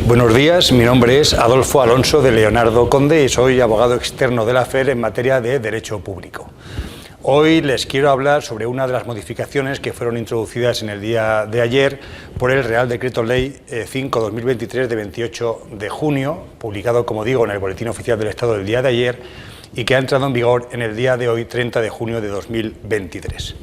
Buenos días, mi nombre es Adolfo Alonso de Leonardo Conde y soy abogado externo de la FER en materia de Derecho Público. Hoy les quiero hablar sobre una de las modificaciones que fueron introducidas en el día de ayer por el Real Decreto Ley 5/2023 de 28 de junio, publicado, como digo, en el Boletín Oficial del Estado del día de ayer y que ha entrado en vigor en el día de hoy, 30 de junio de 2023.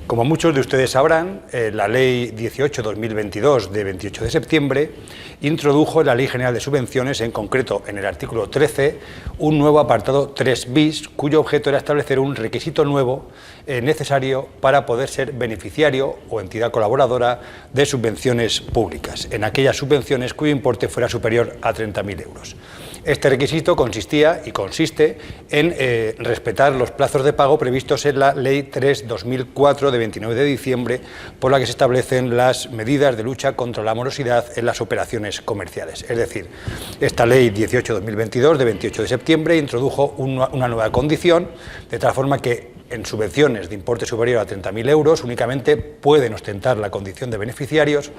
Como muchos de ustedes sabrán, la Ley 18/2022 de 28 de septiembre introdujo en la Ley General de Subvenciones, en concreto en el artículo 13, un nuevo apartado 3 bis, cuyo objeto era establecer un requisito nuevo necesario para poder ser beneficiario o entidad colaboradora de subvenciones públicas, en aquellas subvenciones cuyo importe fuera superior a 30.000 euros. Este requisito consistía y consiste en respetar los plazos de pago previstos en la Ley 3/2004 de 29 de diciembre, por la que se establecen las medidas de lucha contra la morosidad en las operaciones comerciales. Es decir, esta Ley 18/2022 de 28 de septiembre introdujo una nueva condición, de tal forma que en subvenciones de importe superior a 30.000 euros únicamente pueden ostentar la condición de beneficiarios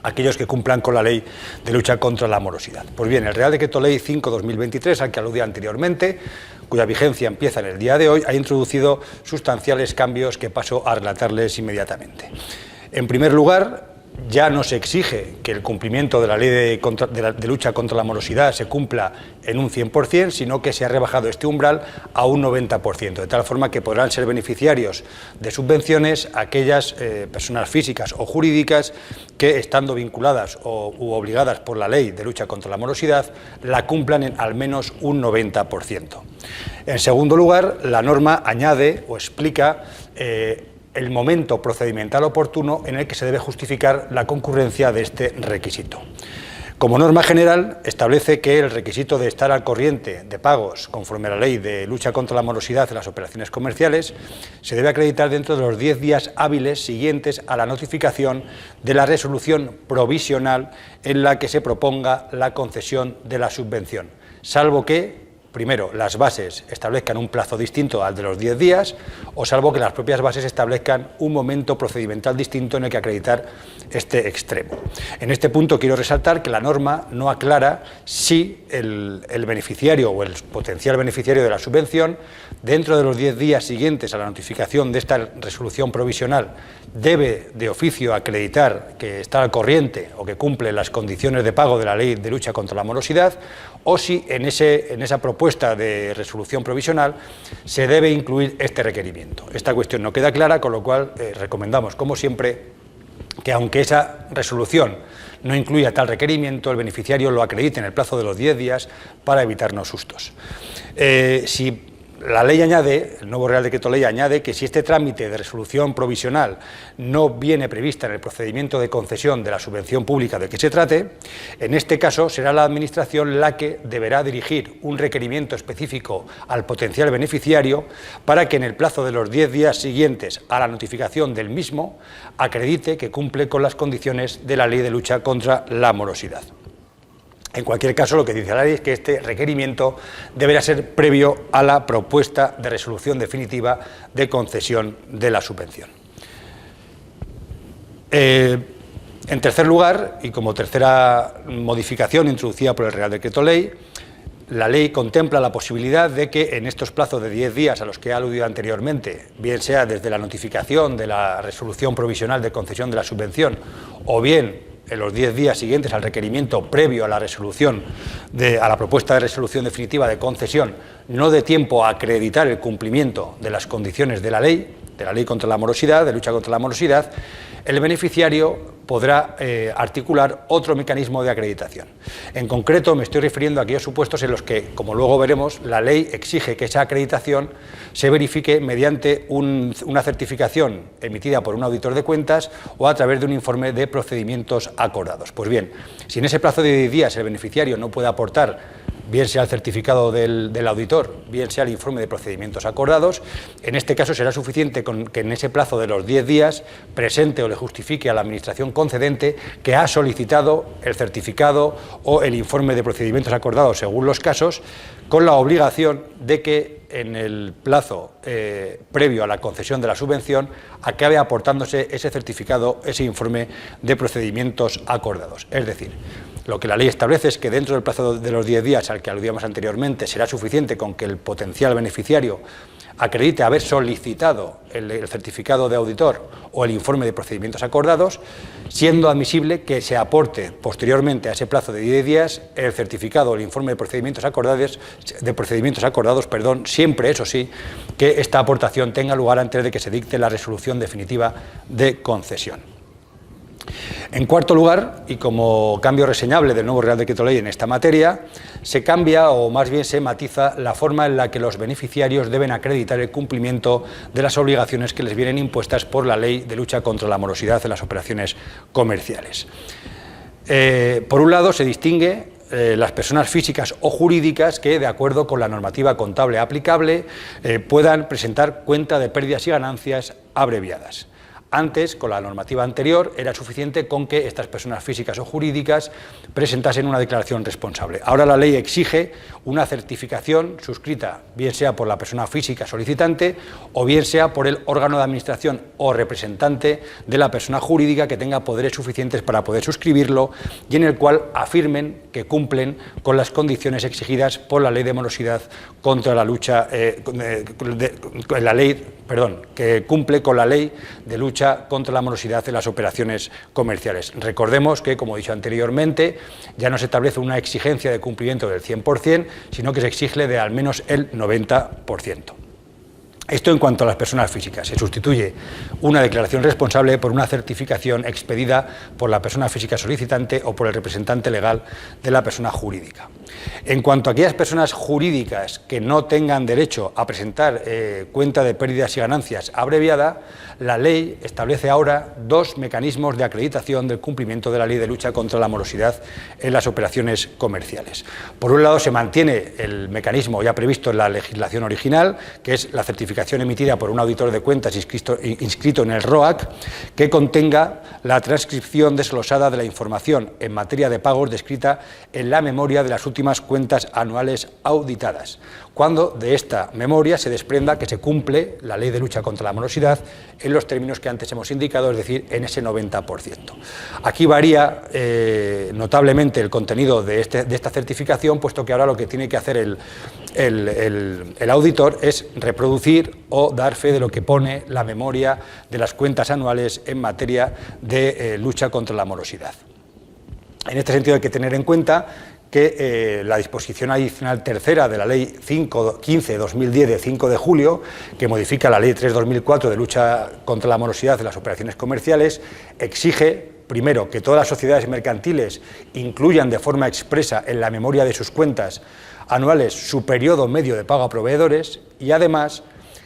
aquellos que cumplan con la Ley de lucha contra la morosidad. Pues bien, el Real Decreto Ley 5/2023, al que aludía anteriormente, cuya vigencia empieza en el día de hoy, ha introducido sustanciales cambios que paso a relatarles inmediatamente. En primer lugar, ya no se exige que el cumplimiento de la Ley de lucha contra la morosidad se cumpla en un 100%, sino que se ha rebajado este umbral a un 90%, de tal forma que podrán ser beneficiarios de subvenciones aquellas personas físicas o jurídicas que, estando vinculadas u obligadas por la Ley de lucha contra la morosidad, la cumplan en al menos un 90%. En segundo lugar, la norma añade o explica el momento procedimental oportuno en el que se debe justificar la concurrencia de este requisito. Como norma general, establece que el requisito de estar al corriente de pagos conforme a la Ley de lucha contra la morosidad en las operaciones comerciales se debe acreditar dentro de los 10 días hábiles siguientes a la notificación de la resolución provisional en la que se proponga la concesión de la subvención, salvo que primero, las bases establezcan un plazo distinto al de los 10 días, o salvo que las propias bases establezcan un momento procedimental distinto en el que acreditar este extremo. En este punto quiero resaltar que la norma no aclara si el beneficiario o el potencial beneficiario de la subvención, dentro de los 10 días siguientes a la notificación de esta resolución provisional, debe de oficio acreditar que está al corriente o que cumple las condiciones de pago de la Ley de lucha contra la morosidad, o si en esa propuesta de resolución provisional se debe incluir este requerimiento. Esta cuestión no queda clara, con lo cual recomendamos, como siempre, que aunque esa resolución no incluya tal requerimiento, el beneficiario lo acredite en el plazo de los 10 días para evitarnos sustos. Si la ley añade, el nuevo Real Decreto Ley añade que si este trámite de resolución provisional no viene prevista en el procedimiento de concesión de la subvención pública de que se trate, en este caso será la Administración la que deberá dirigir un requerimiento específico al potencial beneficiario para que en el plazo de los 10 días siguientes a la notificación del mismo acredite que cumple con las condiciones de la Ley de lucha contra la morosidad. En cualquier caso, lo que dice la ley es que este requerimiento deberá ser previo a la propuesta de resolución definitiva de concesión de la subvención. En tercer lugar, y como tercera modificación introducida por el Real Decreto Ley, la ley contempla la posibilidad de que en estos plazos de 10 días a los que he aludido anteriormente, bien sea desde la notificación de la resolución provisional de concesión de la subvención o bien en los 10 días siguientes al requerimiento previo a la resolución a la propuesta de resolución definitiva de concesión, no dé tiempo a acreditar el cumplimiento de las condiciones de la ley contra la morosidad, de lucha contra la morosidad, el beneficiario podrá articular otro mecanismo de acreditación. En concreto, me estoy refiriendo a aquellos supuestos en los que, como luego veremos, la ley exige que esa acreditación se verifique mediante una certificación emitida por un auditor de cuentas o a través de un informe de procedimientos acordados. Pues bien, si en ese plazo de 10 días el beneficiario no puede aportar bien sea el certificado del auditor, bien sea el informe de procedimientos acordados, en este caso será suficiente con que en ese plazo de los 10 días presente o le justifique a la Administración concedente que ha solicitado el certificado o el informe de procedimientos acordados según los casos, con la obligación de que en el plazo previo a la concesión de la subvención acabe aportándose ese certificado, ese informe de procedimientos acordados. Es decir, Lo que la ley establece es que dentro del plazo de los 10 días al que aludíamos anteriormente será suficiente con que el potencial beneficiario acredite haber solicitado el certificado de auditor o el informe de procedimientos acordados, siendo admisible que se aporte posteriormente a ese plazo de 10 días el certificado o el informe de procedimientos acordados, siempre, eso sí, que esta aportación tenga lugar antes de que se dicte la resolución definitiva de concesión. En cuarto lugar, y como cambio reseñable del nuevo Real Decreto Ley en esta materia, se cambia o más bien se matiza la forma en la que los beneficiarios deben acreditar el cumplimiento de las obligaciones que les vienen impuestas por la Ley de lucha contra la morosidad en las operaciones comerciales. Por un lado, se distingue las personas físicas o jurídicas que, de acuerdo con la normativa contable aplicable, puedan presentar cuenta de pérdidas y ganancias abreviadas. Antes, con la normativa anterior, era suficiente con que estas personas físicas o jurídicas presentasen una declaración responsable. Ahora la ley exige una certificación suscrita, bien sea por la persona física solicitante o bien sea por el órgano de administración o representante de la persona jurídica que tenga poderes suficientes para poder suscribirlo y en el cual afirmen que cumplen con las condiciones exigidas por la ley de morosidad contra la lucha, que cumple con la ley de lucha contra la morosidad en las operaciones comerciales. Recordemos que, como he dicho anteriormente, ya no se establece una exigencia de cumplimiento del 100%, sino que se exige de al menos el 90%. Esto en cuanto a las personas físicas. Se sustituye una declaración responsable por una certificación expedida por la persona física solicitante o por el representante legal de la persona jurídica. En cuanto a aquellas personas jurídicas que no tengan derecho a presentar cuenta de pérdidas y ganancias abreviada, la ley establece ahora dos mecanismos de acreditación del cumplimiento de la ley de lucha contra la morosidad en las operaciones comerciales. Por un lado, se mantiene el mecanismo ya previsto en la legislación original, que es la certificación emitida por un auditor de cuentas inscrito en el ROAC, que contenga la transcripción desglosada de la información en materia de pagos descrita en la memoria de las últimas cuentas anuales auditadas, cuando de esta memoria se desprenda que se cumple la ley de lucha contra la morosidad en los términos que antes hemos indicado, es decir, en ese 90%. Aquí varía notablemente el contenido de esta certificación, puesto que ahora lo que tiene que hacer el auditor es reproducir o dar fe de lo que pone la memoria de las cuentas anuales en materia de lucha contra la morosidad. En este sentido hay que tener en cuenta que la disposición adicional tercera de la Ley 15/2010 de 5 de julio, que modifica la Ley 3/2004 de lucha contra la morosidad de las operaciones comerciales, exige, primero, que todas las sociedades mercantiles incluyan de forma expresa en la memoria de sus cuentas anuales su periodo medio de pago a proveedores y, además,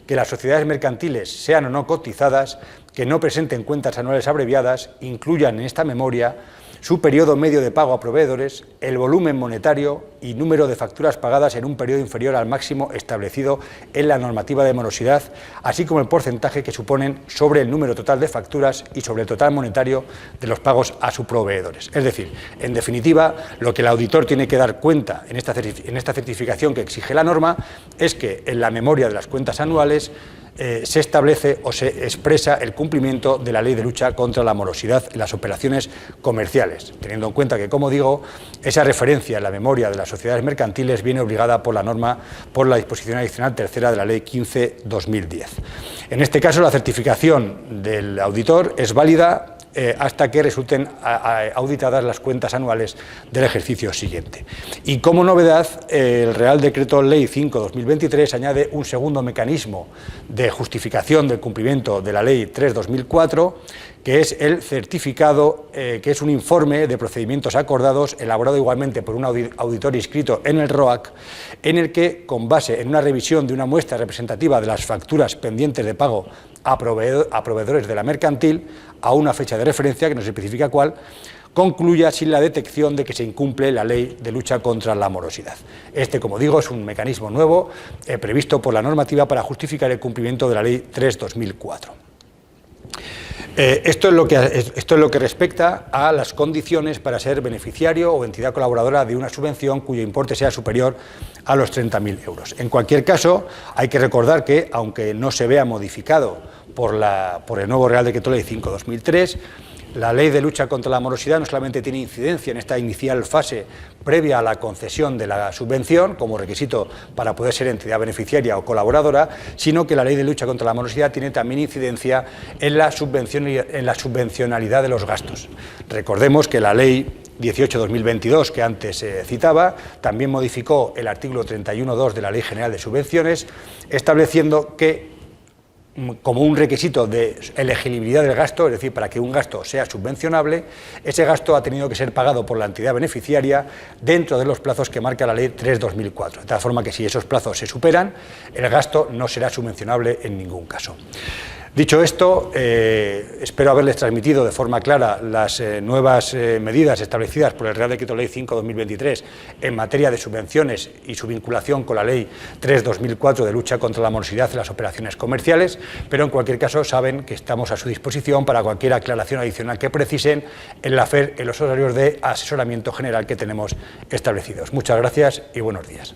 que las sociedades mercantiles, sean o no cotizadas, que no presenten cuentas anuales abreviadas, incluyan en esta memoria su periodo medio de pago a proveedores, el volumen monetario y número de facturas pagadas en un periodo inferior al máximo establecido en la normativa de morosidad, así como el porcentaje que suponen sobre el número total de facturas y sobre el total monetario de los pagos a sus proveedores. Es decir, en definitiva, lo que el auditor tiene que dar cuenta en esta certificación que exige la norma es que en la memoria de las cuentas anuales se establece o se expresa el cumplimiento de la ley de lucha contra la morosidad en las operaciones comerciales, teniendo en cuenta que, como digo, esa referencia en la memoria de las sociedades mercantiles viene obligada por la norma, por la disposición adicional tercera de la Ley 15/2010. En este caso, la certificación del auditor es válida hasta que resulten auditadas las cuentas anuales del ejercicio siguiente. Y como novedad, el Real Decreto Ley 5/2023 añade un segundo mecanismo de justificación del cumplimiento de la Ley 3/2004, que es el certificado, que es un informe de procedimientos acordados elaborado igualmente por un auditor inscrito en el ROAC, en el que, con base en una revisión de una muestra representativa de las facturas pendientes de pago a proveedores de la mercantil, a una fecha de referencia, que no se especifica cuál, concluya sin la detección de que se incumple la ley de lucha contra la morosidad. Este, como digo, es un mecanismo nuevo previsto por la normativa para justificar el cumplimiento de la Ley 3/2004. Esto es lo que respecta a las condiciones para ser beneficiario o entidad colaboradora de una subvención cuyo importe sea superior a los 30.000 euros. En cualquier caso, hay que recordar que, aunque no se vea modificado por el nuevo Real Decreto Ley 5/2003, La Ley de Lucha contra la Morosidad no solamente tiene incidencia en esta inicial fase previa a la concesión de la subvención, como requisito para poder ser entidad beneficiaria o colaboradora, sino que la Ley de Lucha contra la Morosidad tiene también incidencia en la subvencionalidad de los gastos. Recordemos que la Ley 18/2022, que antes se citaba, también modificó el artículo 31.2 de la Ley General de Subvenciones, estableciendo que, como un requisito de elegibilidad del gasto, es decir, para que un gasto sea subvencionable, ese gasto ha tenido que ser pagado por la entidad beneficiaria dentro de los plazos que marca la Ley 3/2004, de tal forma que si esos plazos se superan, el gasto no será subvencionable en ningún caso. Dicho esto, espero haberles transmitido de forma clara las nuevas medidas establecidas por el Real Decreto Ley 5/2023 en materia de subvenciones y su vinculación con la Ley 3/2004 de lucha contra la morosidad en las operaciones comerciales, pero en cualquier caso saben que estamos a su disposición para cualquier aclaración adicional que precisen en la FER, en los horarios de asesoramiento general que tenemos establecidos. Muchas gracias y buenos días.